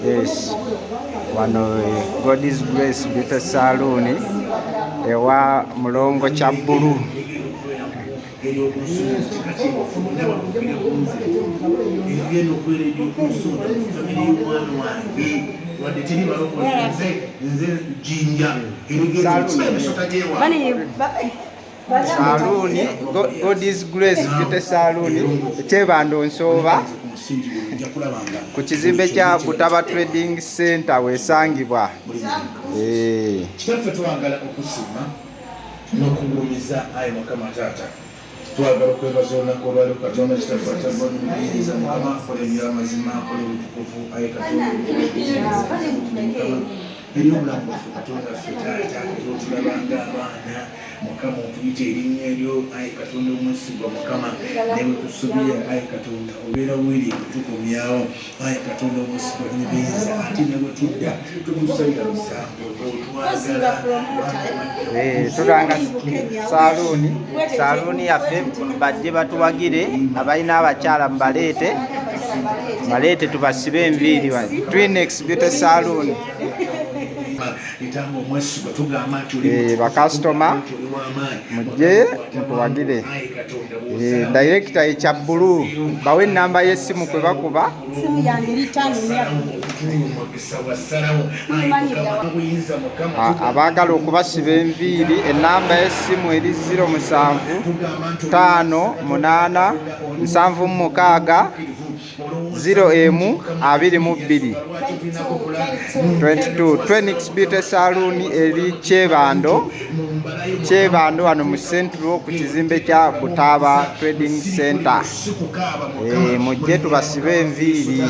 Yes, wano God's Grace Beauty Saloon ewa Mulongo Kyabulu. Saloon, God's Grace Beauty Saloon, Kyebando Nsooba ku kizimbe kya Butaba Trading Center wesangibwa. Kitaffe twagala okusiima n'okugulumiza ayi Mukama Taata. Twagala okwebaza olunaku olwaleero Katonda kitaffe atabwa n'obuyinza Mukama akola eby'amazima akola obutukuvu ayi Katonda eri obulamu bwaffe Katonda ffe Taata otulabanga abaana Mukama otuyita erinnya eryo ayi Katonda omwesigwa Mukama ne bwe tusubira ayi Katonda obeera weeri okutukomyawo ayi Katonda omwesigwa n'ebiyinza ate ne bwe tudda tukusabira musango Tuganga saluuni yaffe bajje batuwagire abalina abakyala mbaleete tubasibe enviiri wa Twinex Beauty Saloon. Bakasitoma mujje mutuwagire. Director ye Kyabulu bawe enamba y'essimu kwe bakuba. Abaagala okubasiba enviiri enamba y'essimu eri 07 58 76 0M22 Twinex Beauty Saloon eri Kyebando wano mu Central ku kizimbe kya Butaba Trading Center. Mujje tubasibe enviiri.